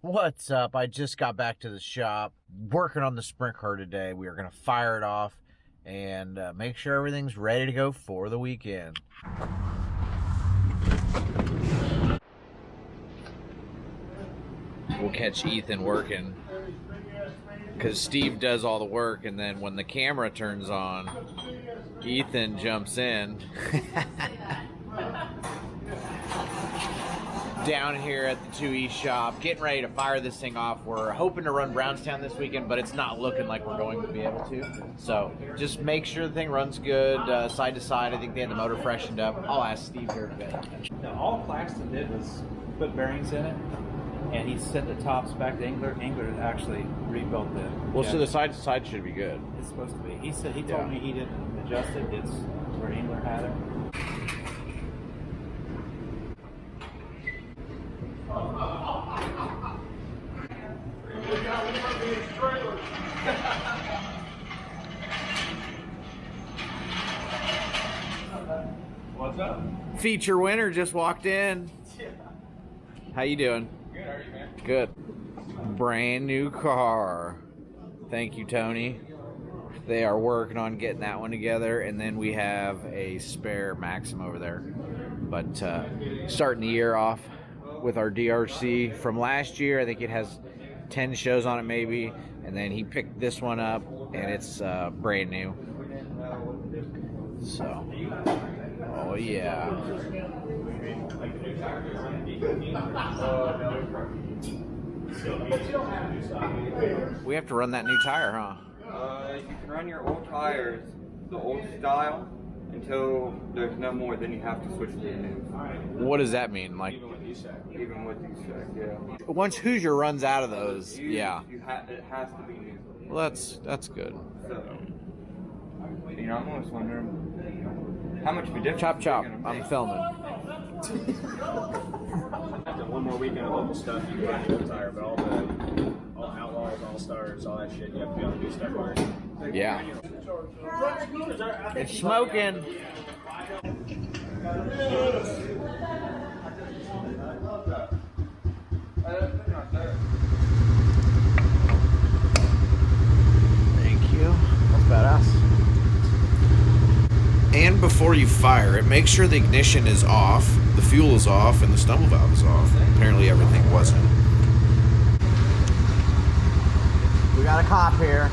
What's up? I just got back to the shop, working on the Sprintcar today. We are going to fire it off and make sure everything's ready to go for the weekend. We'll catch Ethan working because Steve does all the work, and then when the camera turns on, Ethan jumps in. Down here at the 2E shop, getting ready to fire this thing off. We're hoping to run Brownstown this weekend, but it's not looking like we're going to be able to. So just make sure the thing runs good, side to side. I think they had the motor freshened up. I'll ask Steve here in a bit. Now, all Claxton did was put bearings in it, and he sent the tops back to Engler. Engler actually rebuilt the. Well, so the side to side should be good. It's supposed to be. He said he told me he didn't adjust it. It's where Engler had it. What's up? Feature winner just walked in. How you doing? Good, how are you, man? Good. Brand new car. Thank you, Tony. They are working on getting that one together, and then we have a spare Maxim over there. But starting the year off with our DRC from last year. I think it has 10 shows on it maybe, and then he picked this one up, and it's brand new. So, oh yeah. We have to run that new tire, huh? You can run your old tires, the old style, until there's no more. Then you have to switch to the new. What does that mean? Like, Even with these check, yeah. once Hoosier runs out of those, it has to be new. Well, that's good. So, I'm always wondering how much of a difference. Chop chop. it's gonna I'm make. filming. After one more weekend of local stuff, you can run your old tire, but all Outlaws, All Stars, all that shit, you have to be on the new stuff already. Yeah. It's smoking. Thank you. That's badass. And before you fire it, make sure the ignition is off, the fuel is off, and the stumble valve is off. Apparently everything wasn't. We got a cop here.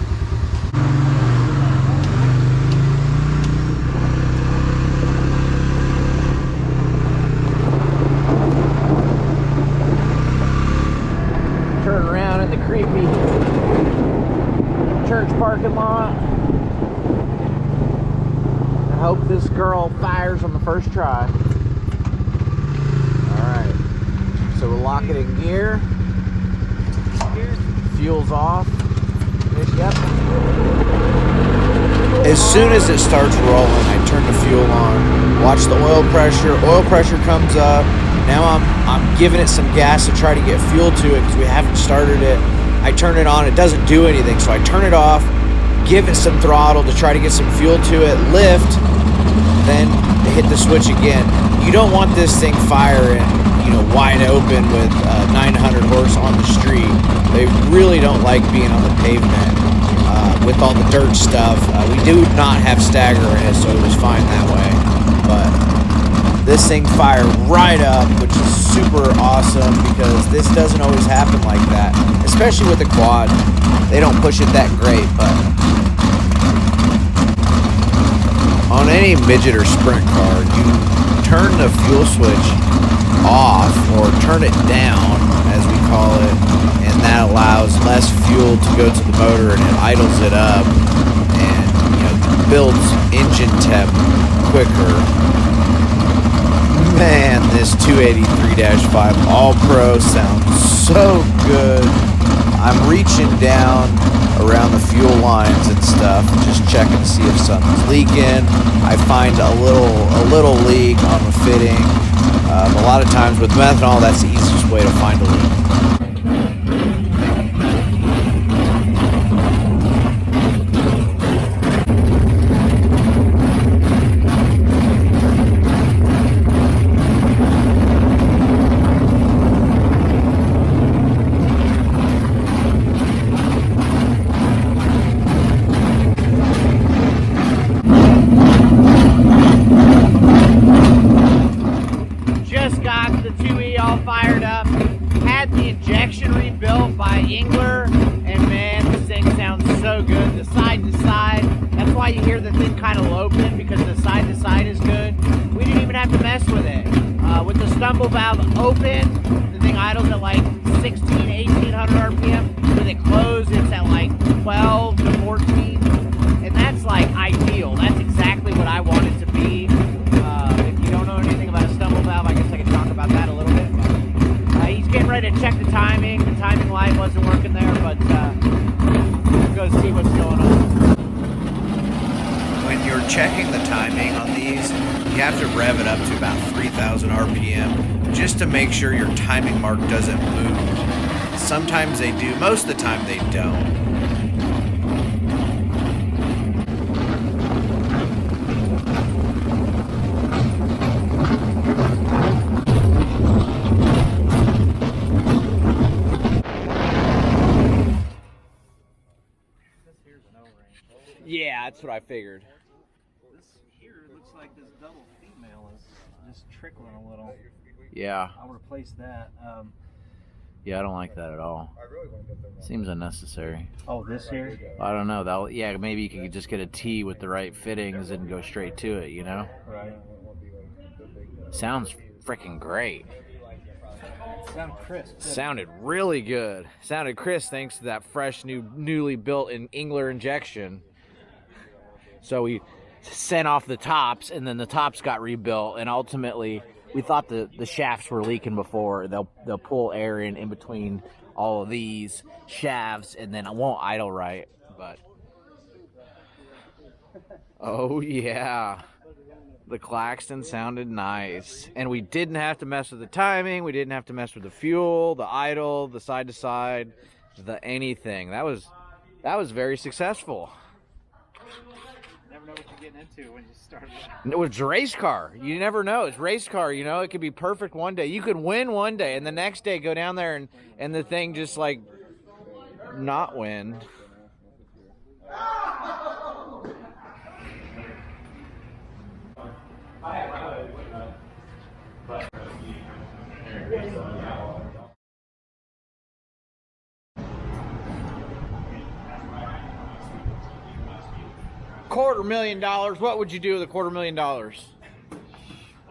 Turn around in the creepy church parking lot. I hope this girl fires on the first try. Alright. So we'll lock it in gear. Fuel's off. Yep. As soon as it starts rolling, I turn the fuel on. Watch the oil pressure. Oil pressure comes up. Now I'm giving it some gas to try to get fuel to it because we haven't started it. I turn it on. It doesn't do anything. So I turn it off. Give it some throttle to try to get some fuel to it. Lift. Then hit the switch again. You don't want this thing firing, wide open with 900 horse on the street. They really don't like being on the pavement with all the dirt stuff. We do not have stagger in it, so it was fine that way. But this thing fired right up, which is super awesome because this doesn't always happen like that, especially with the quad. They don't push it that great, but on any Midget or Sprint car, you turn the fuel switch off or turn it down, as we call it, and that allows less fuel to go to the motor and it idles it up and builds engine temp quicker. Man, this 283-5 All Pro sounds so good. I'm reaching down around the fuel lines and stuff, just checking to see if something's leaking. I find a little leak on the fitting. A lot of times with methanol, that's the easiest way to find a leak. injection rebuilt by Engler, and man, this thing sounds so good. The side to side, that's why you hear the thing kind of loping, because the side to side is good. We didn't even have to mess with it. With the stumble valve open, the thing idles at like 1800 RPM. With it closed, it's at like 12 to 14. And that's like ideal. That's exactly what I want it to be. If you don't know anything about a stumble valve, I guess I can talk about that a little bit. He's getting ready to check the timing. The timing light wasn't working there, but we'll go see what's going on. When you're checking the timing on these, you have to rev it up to about 3,000 RPM just to make sure your timing mark doesn't move. Sometimes they do, most of the time they don't. Yeah, that's what I figured. This here looks like this double female is just trickling a little. Yeah. I'll replace that. Yeah, I don't like that at all. Seems unnecessary. Oh, this here? I don't know. Yeah, maybe you could just get a T with the right fittings and go straight to it, you know? Right. Sounds freaking great. Sound crisp. Sounded really good. Sounded crisp thanks to that fresh, newly built Engler injection. So we sent off the tops, and then the tops got rebuilt, and ultimately we thought the shafts were leaking before. They'll pull air in between all of these shafts, and then it won't idle right. But oh yeah, the Claxton sounded nice, and we didn't have to mess with the timing. We didn't have to mess with the fuel, the idle, the side to side, the anything. That was very successful. Never know what you're getting into when you start. It was race car. You never know. It's race car, you know. It could be perfect one day. You could win one day, and the next day go down there and the thing just like not win. $250,000. What would you do with $250,000? Well,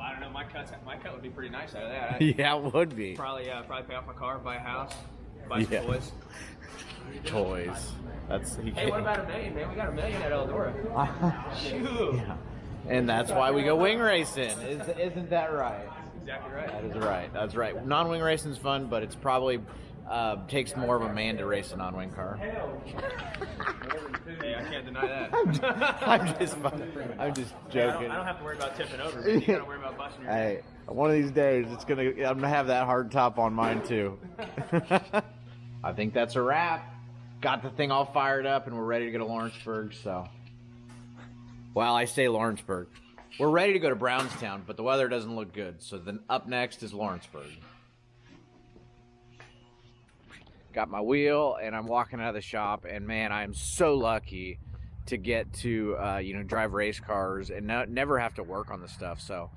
I don't know. My cut would be pretty nice out of that. Yeah, it would be. Probably pay off my car, buy a house, buy some toys. Toys. Hey, what about $1 million, man? We got $1 million at Eldora. Shoot. Yeah. And that's why we go wing racing. Isn't that right? Exactly right. That is right. That's right. Non-wing racing's fun, but it's probably takes more of a man to race a non-wing car. Hey, I can't deny that. I'm just joking. I don't have to worry about tipping over. Man. You gotta worry about busting your head. Hey, one of these days I'm gonna have that hard top on mine too. I think that's a wrap. Got the thing all fired up, and we're ready to go to Lawrenceburg. So, well, I say Lawrenceburg. We're ready to go to Brownstown, but the weather doesn't look good. So then up next is Lawrenceburg. Got my wheel, and I'm walking out of the shop, and man, I am so lucky to get to drive race cars and never have to work on the stuff. So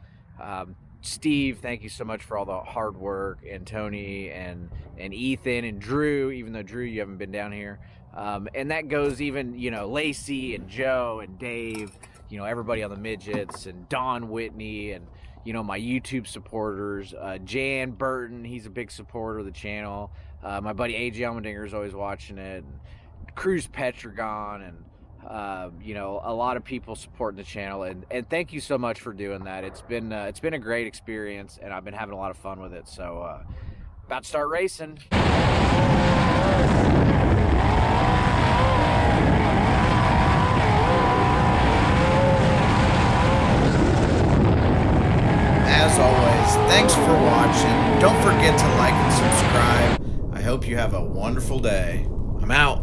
Steve, thank you so much for all the hard work, and Tony and Ethan and Drew, even though Drew, you haven't been down here, and that goes even Lacey and Joe and Dave, everybody on the Midgets, and Don Whitney, and my YouTube supporters, Jan Burton, he's a big supporter of the channel. My buddy AJ Allmendinger is always watching it. And Cruz Petragon, and a lot of people supporting the channel. And thank you so much for doing that. It's been a great experience, and I've been having a lot of fun with it. So about to start racing. As always, thanks for watching. Don't forget to like and subscribe. I hope you have a wonderful day. I'm out.